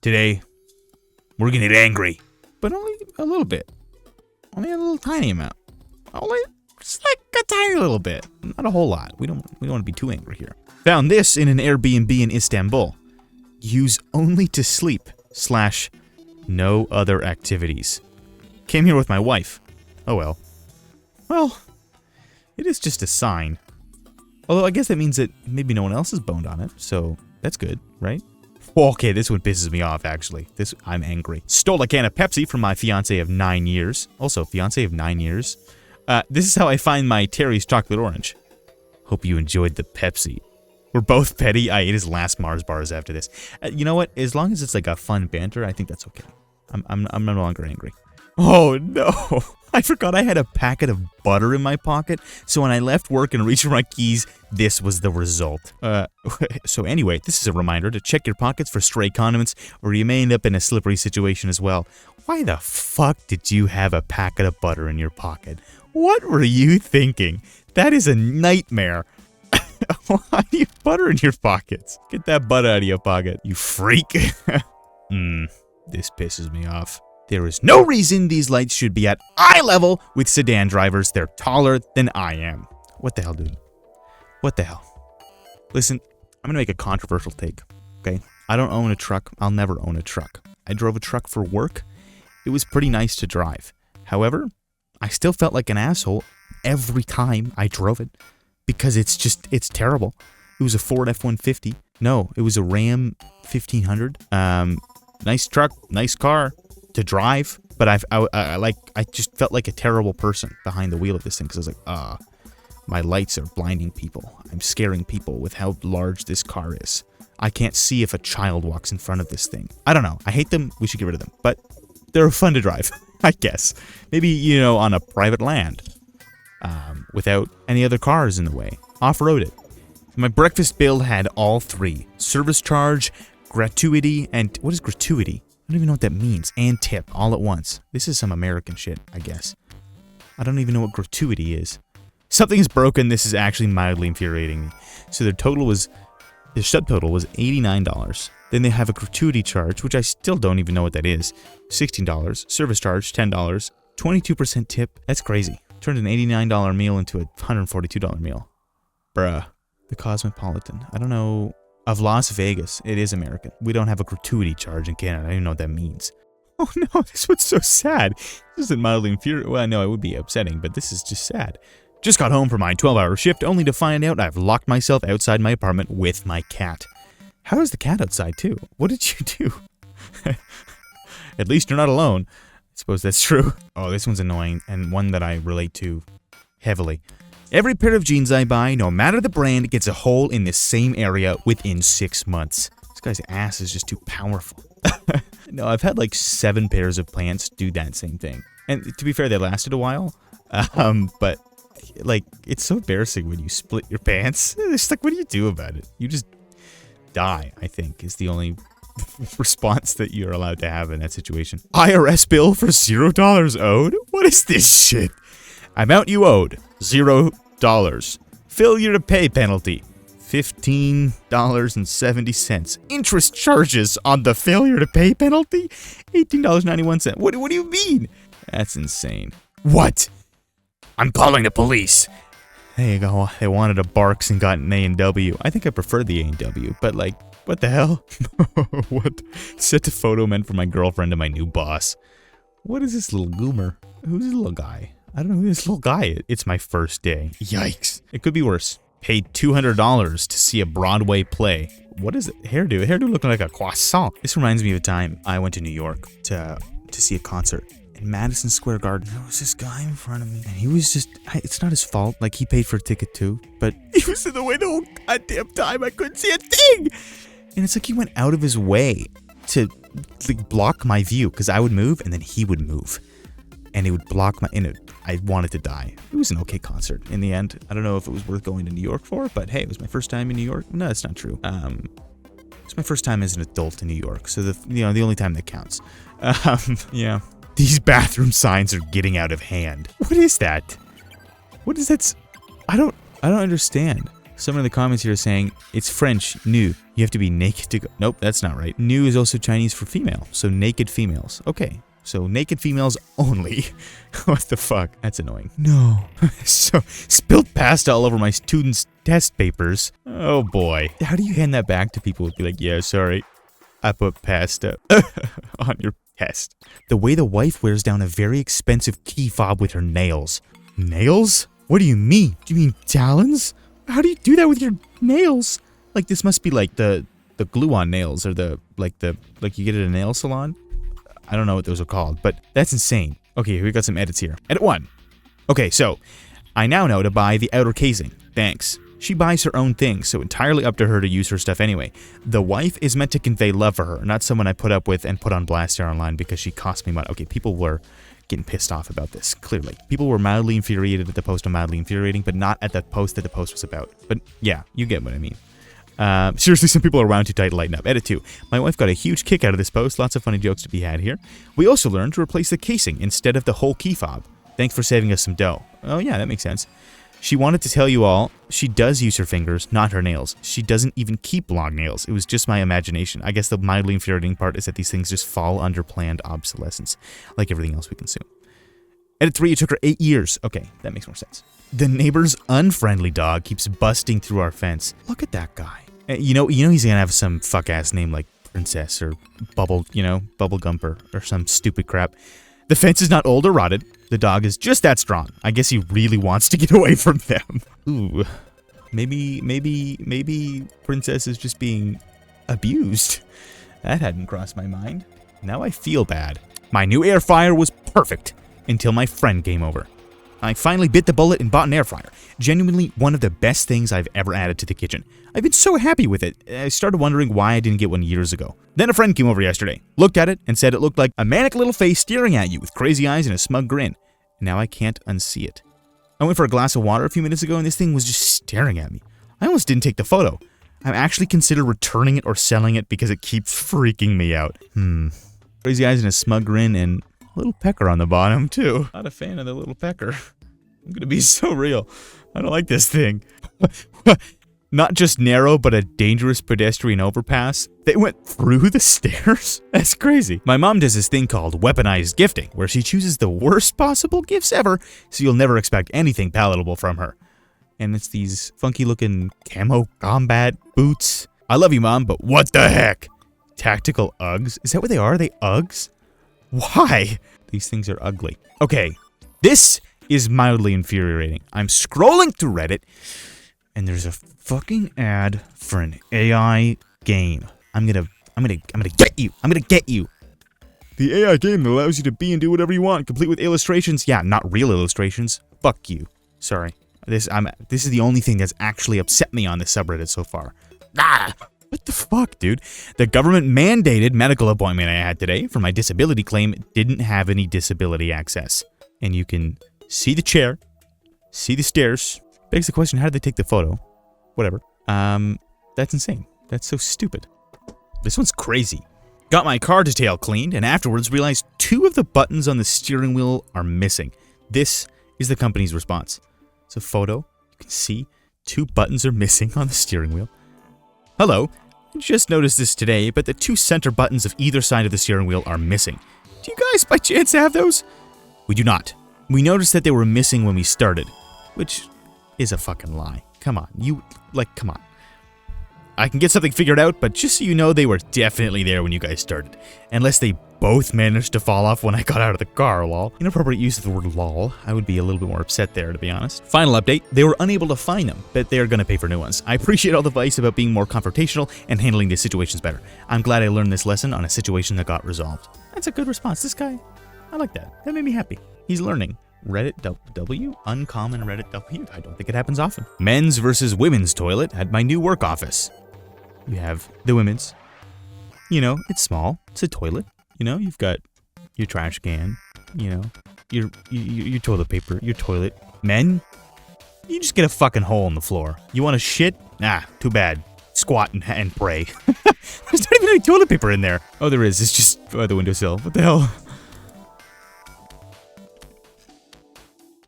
Today, we're gonna get angry. But only a little bit. Only a little tiny amount. Only just like a tiny little bit. Not a whole lot. We don't want to be too angry here. Found this in an Airbnb in Istanbul. Use only to sleep / no other activities. Came here with my wife. Oh well. Well, it is just a sign. Although I guess that means that maybe no one else has boned on it, so that's good, right? Okay, this one pisses me off, actually. I'm angry. Stole a can of Pepsi from my fiancé of 9 years. Also, fiancé of 9 years. This is how I find my Terry's chocolate orange. Hope you enjoyed the Pepsi. We're both petty. I ate his last Mars bars after this. You know what? As long as it's like a fun banter, I think that's okay. I'm no longer angry. Oh no! I forgot I had a packet of butter in my pocket, so when I left work and reached for my keys, this was the result. So anyway, this is a reminder to check your pockets for stray condiments, or you may end up in a slippery situation as well. Why the fuck did you have a packet of butter in your pocket? What were you thinking? That is a nightmare. Why do you have butter in your pockets? Get that butter out of your pocket, you freak. This pisses me off. There is no reason these lights should be at eye level with sedan drivers. They're taller than I am. What the hell, dude? What the hell? Listen, I'm gonna make a controversial take, okay? I don't own a truck. I'll never own a truck. I drove a truck for work. It was pretty nice to drive. However, I still felt like an asshole every time I drove it because it's terrible. It was a Ford F-150. No, it was a Ram 1500. Nice truck, nice car to drive, but I just felt like a terrible person behind the wheel of this thing because I was like, my lights are blinding people. I'm scaring people with how large this car is. I can't see if a child walks in front of this thing. I don't know. I hate them. We should get rid of them, but they're fun to drive, I guess. Maybe, on a private land, without any other cars in the way. Off-road it. My breakfast bill had all three: service charge, gratuity, and what is gratuity? I don't even know what that means. And tip, all at once. This is some American shit, I guess. I don't even know what gratuity is. Something is broken. This is actually mildly infuriating me. So their subtotal was $89. Then they have a gratuity charge, which I still don't even know what that is. $16. Service charge, $10. 22% tip. That's crazy. Turned an $89 meal into a $142 meal. Bruh. The Cosmopolitan. I don't know. Of Las Vegas. It is American. We don't have a gratuity charge in Canada. I don't even know what that means. Oh no, this one's so sad. This isn't mildly infuriating. Well, no, it would be upsetting, but this is just sad. Just got home from my 12-hour shift only to find out I've locked myself outside my apartment with my cat. How is the cat outside too? What did you do? At least you're not alone. I suppose that's true. Oh, this one's annoying and one that I relate to heavily. Every pair of jeans I buy, no matter the brand, gets a hole in the same area within 6 months. This guy's ass is just too powerful. No, I've had like 7 pairs of pants do that same thing. And to be fair, they lasted a while. But like, it's so embarrassing when you split your pants. It's like, what do you do about it? You just die, I think, is the only response that you're allowed to have in that situation. IRS bill for $0 owed? What is this shit? Amount you owed, $0. Failure to pay penalty, $15.70. Interest charges on the failure to pay penalty, $18.91. What do you mean? That's insane. What? I'm calling the police. There you go. They wanted a Barks and got an A&W. I think I prefer the A&W, but like, what the hell? What? Sent a photo meant for my girlfriend and my new boss. What is this little goomer? Who's this little guy? I don't know who this little guy is. It's my first day. Yikes. It could be worse. Paid $200 to see a Broadway play. What is it? Hairdo looking like a croissant. This reminds me of a time I went to New York to see a concert. In Madison Square Garden, there was this guy in front of me, and he was just, it's not his fault, like, he paid for a ticket too, but he was in the way the whole goddamn time, I couldn't see a thing! And it's like he went out of his way to, like, block my view, because I would move, and then he would move. And it would block my, I wanted to die. It was an okay concert in the end. I don't know if it was worth going to New York for, but hey, it was my first time in New York. No, that's not true. It's my first time as an adult in New York, so the only time that counts. Yeah. These bathroom signs are getting out of hand. What is that? What is that? I don't understand. Someone in the comments here is saying, it's French, nu. You have to be naked to go. Nope, that's not right. Nu is also Chinese for female, so naked females. Okay, so naked females only. What the fuck? That's annoying. No. So, spilled pasta all over my students' test papers. Oh boy. How do you hand that back to people? Be like, yeah, sorry. I put pasta on your test. The way the wife wears down a very expensive key fob with her nails. Nails? What do you mean? Do you mean talons? How do you do that with your nails? Like, this must be like the glue-on nails, or like you get at a nail salon. I don't know what those are called, but that's insane. Okay, we got some edits here. Edit 1. Okay, so I now know to buy the outer casing. Thanks. She buys her own things, so entirely up to her to use her stuff anyway. The wife is meant to convey love for her, not someone I put up with and put on blast here online because she cost me money. Okay, people were getting pissed off about this, clearly. People were mildly infuriated at the post on mildly infuriating, but not at the post that the post was about. But yeah, you get what I mean. Seriously, some people are around too tight to lighten up. Edit 2. My wife got a huge kick out of this post. Lots of funny jokes to be had here. We also learned to replace the casing instead of the whole key fob. Thanks for saving us some dough. Oh yeah, that makes sense. She wanted to tell you all, she does use her fingers, not her nails. She doesn't even keep long nails. It was just my imagination. I guess the mildly infuriating part is that these things just fall under planned obsolescence, like everything else we consume. Edit 3, it took her 8 years. Okay, that makes more sense. The neighbor's unfriendly dog keeps busting through our fence. Look at that guy. You know he's gonna have some fuck-ass name like Princess or Bubble Gumper or some stupid crap. The fence is not old or rotted. The dog is just that strong. I guess he really wants to get away from them. Ooh. Maybe Princess is just being abused. That hadn't crossed my mind. Now I feel bad. My new air fryer was perfect until my friend came over. I finally bit the bullet and bought an air fryer. Genuinely one of the best things I've ever added to the kitchen. I've been so happy with it. I started wondering why I didn't get one years ago. Then a friend came over yesterday, looked at it, and said it looked like a manic little face staring at you with crazy eyes and a smug grin. Now I can't unsee it. I went for a glass of water a few minutes ago and this thing was just staring at me. I almost didn't take the photo. I'm actually considered returning it or selling it because it keeps freaking me out. Crazy eyes and a smug grin and a little pecker on the bottom too. Not a fan of the little pecker. I'm gonna be so real. I don't like this thing. Not just narrow, but a dangerous pedestrian overpass. They went through the stairs? That's crazy. My mom does this thing called weaponized gifting, where she chooses the worst possible gifts ever, so you'll never expect anything palatable from her. And it's these funky looking camo combat boots. I love you, Mom, but what the heck? Tactical Uggs? Is that what they are? Are they Uggs? Why? These things are ugly. Okay, this is mildly infuriating. I'm scrolling through Reddit, and there's a fucking ad for an AI game. I'm gonna get you. I'm gonna get you. The AI game that allows you to be and do whatever you want, complete with illustrations. Yeah, not real illustrations. Fuck you. Sorry. This is the only thing that's actually upset me on this subreddit so far. Ah! What the fuck, dude? The government mandated medical appointment I had today for my disability claim didn't have any disability access. And you can see the chair, see the stairs. Begs the question, how did they take the photo? Whatever. That's insane. That's so stupid. This one's crazy. Got my car detail cleaned and afterwards realized 2 of the buttons on the steering wheel are missing. This is the company's response. It's a photo. You can see 2 buttons are missing on the steering wheel. Hello. I just noticed this today, but the 2 center buttons of either side of the steering wheel are missing. Do you guys by chance have those? We do not. We noticed that they were missing when we started, which is a fucking lie. Come on, come on. I can get something figured out, but just so you know, they were definitely there when you guys started. Unless they both managed to fall off when I got out of the car, lol. Inappropriate use of the word lol. I would be a little bit more upset there, to be honest. Final update, they were unable to find them, but they're gonna pay for new ones. I appreciate all the advice about being more confrontational and handling these situations better. I'm glad I learned this lesson on a situation that got resolved. That's a good response. This guy, I like that. That made me happy. He's learning. Reddit W? Uncommon Reddit W? I don't think it happens often. Men's versus women's toilet at my new work office. You have the women's. You know, it's small. It's a toilet. You know, you've got your trash can. You know, your toilet paper, your toilet. Men, you just get a fucking hole in the floor. You want to shit? Nah, too bad. Squat and pray. There's not even any toilet paper in there. Oh, there is. It's just by the windowsill. What the hell?